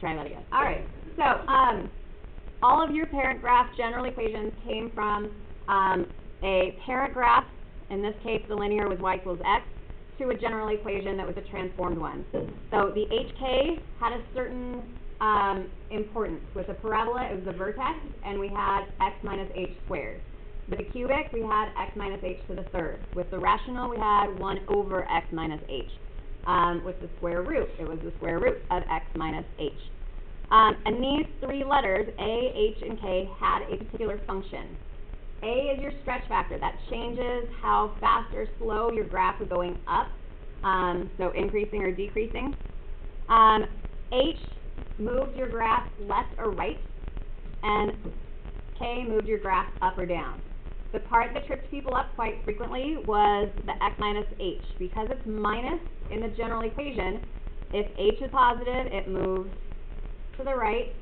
try that again. All right. So all of your parent graph general equations came from a parent graph. In this case, the linear was y equals x, to a general equation that was a transformed one. So the HK had a certain importance. With the parabola, it was the vertex, and we had x minus h squared. With the cubic, we had x minus h to the third. With the rational, we had 1 over x minus h. With the square root, it was the square root of x minus h. And these three letters, A, H, and K, had a particular function. A is your stretch factor. That changes how fast or slow your graph is going up, so increasing or decreasing. H moved your graph left or right, and K moved your graph up or down. The part that tripped people up quite frequently was the x minus h. Because it's minus in the general equation, if h is positive, it moves to the right.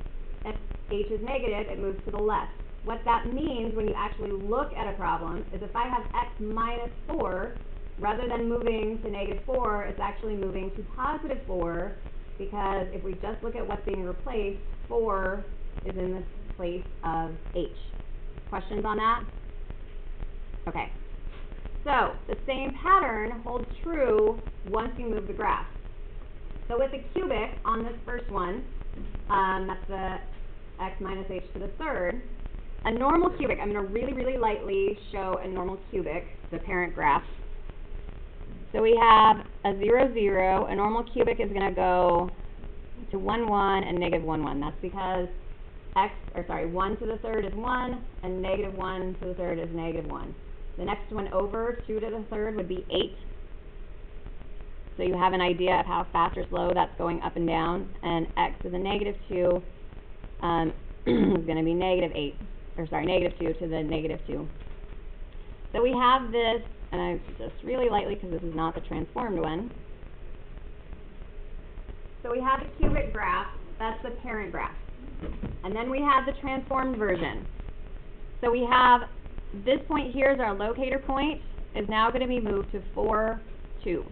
If h is negative, it moves to the left. What that means when you actually look at a problem is if I have x minus 4, rather than moving to negative 4, it's actually moving to positive 4, because if we just look at what's being replaced, 4 is in the place of h. Questions on that? Okay. So the same pattern holds true once you move the graph. So with the cubic on this first one, that's the x minus h to the third. A normal cubic, I'm going to really, really lightly show a normal cubic, the parent graph. So we have a 0, 0. A normal cubic is going to go to 1, 1, and negative 1, 1. That's because 1 to the third is 1, and negative 1 to the third is negative 1. The next one over, 2 to the third, would be 8. So you have an idea of how fast or slow that's going up and down. And x to the negative 2 is going to be negative 8. Negative 2 to the negative 2. So we have this, and I just really lightly, because this is not the transformed one. So we have the cubic graph, that's the parent graph. And then we have the transformed version. So we have this point here is our locator point, is now going to be moved to 4, 2.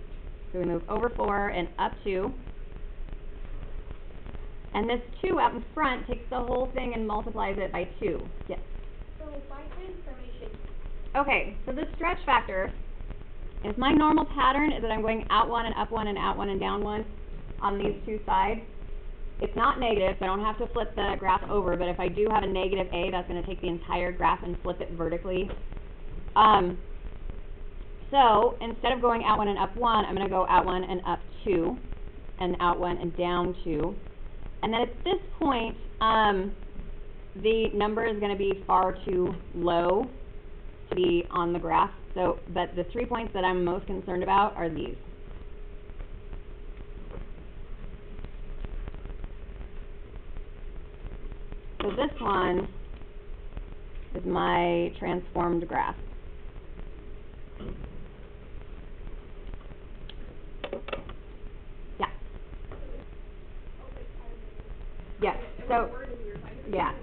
So we move over 4 and up 2. And this 2 out in front takes the whole thing and multiplies it by 2. Yes? So by transformation. Okay, so the stretch factor is my normal pattern is that I'm going out 1 and up 1 and out 1 and down 1 on these two sides. It's not negative, so I don't have to flip the graph over, but if I do have a negative a, that's going to take the entire graph and flip it vertically. So instead of going out 1 and up 1, I'm going to go out 1 and up 2, and out 1 and down 2. And then at this point, the number is going to be far too low to be on the graph. So, but the 3 points that I'm most concerned about are these. So this one is my transformed graph. Yeah. Yes. So, yeah.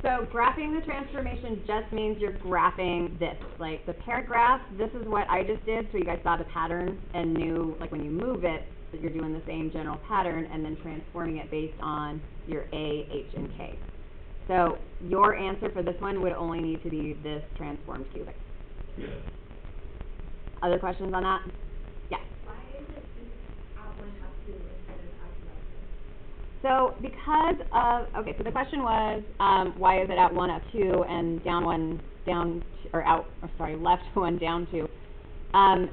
So graphing the transformation just means you're graphing this. Like the parent graph, this is what I just did, so you guys saw the pattern and knew, like when you move it, that you're doing the same general pattern and then transforming it based on your A, H, and K. So your answer for this one would only need to be this transformed cubic. Yeah. Other questions on that? Yeah. Why is it out 1 half 2 instead of out 2? So because of, okay, so the question was, why is it out 1, up 2, and down 1, down, or out, or sorry, left 1, down 2,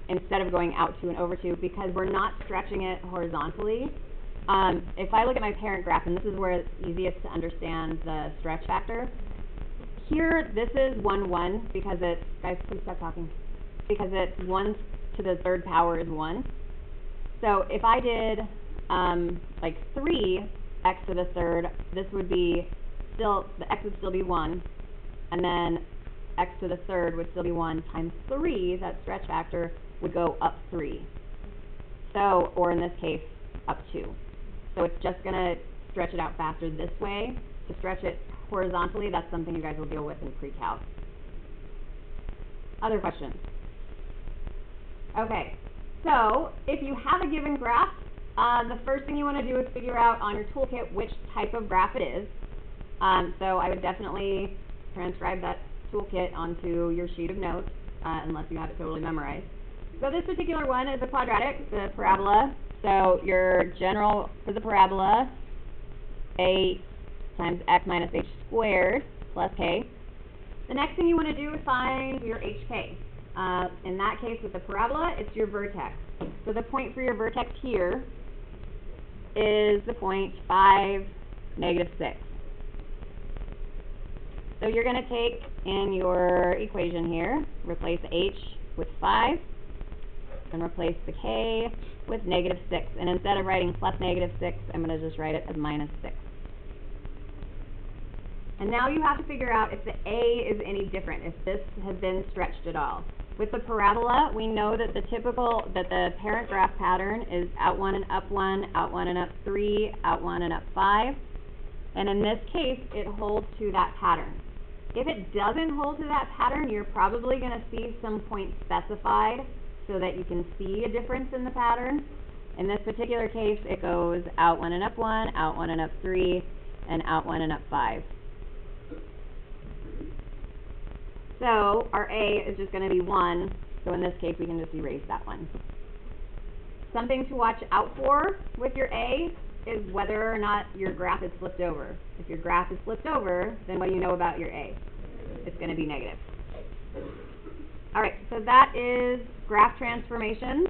instead of going out 2 and over 2, because we're not stretching it horizontally. If I look at my parent graph, and this is where it's easiest to understand the stretch factor, here, this is 1, 1, because it's, guys, please stop talking, because it's 1 to the third power is 1. So if I did, like 3 x to the third, this would be still, the x would still be 1, and then x to the third would still be 1 times 3, that stretch factor would go up 3. So, or in this case, up 2. So it's just going to stretch it out faster this way. To stretch it horizontally, that's something you guys will deal with in pre-calc. Other questions? Okay, so if you have a given graph, The first thing you want to do is figure out on your toolkit which type of graph it is. So I would definitely transcribe that toolkit onto your sheet of notes, unless you have it totally memorized. So this particular one is a quadratic, the parabola. So your general for the parabola, a times x minus h squared plus k. The next thing you want to do is find your hk. In that case, with the parabola, it's your vertex. So the point for your vertex here is the point 5, negative 6. So you're going to take in your equation here, replace h with 5, and replace the k with negative 6. And instead of writing plus negative 6, I'm going to just write it as minus 6. And now you have to figure out if the a is any different, if this has been stretched at all. With the parabola, we know that the parent graph pattern is out 1 and up 1, out 1 and up 3, out 1 and up 5. And in this case, it holds to that pattern. If it doesn't hold to that pattern, you're probably going to see some points specified so that you can see a difference in the pattern. In this particular case, it goes out 1 and up 1, out 1 and up 3, and out 1 and up 5. So our a is just going to be 1, so in this case we can just erase that one. Something to watch out for with your a is whether or not your graph is flipped over. If your graph is flipped over, then what do you know about your a? It's going to be negative. Alright, so that is graph transformations.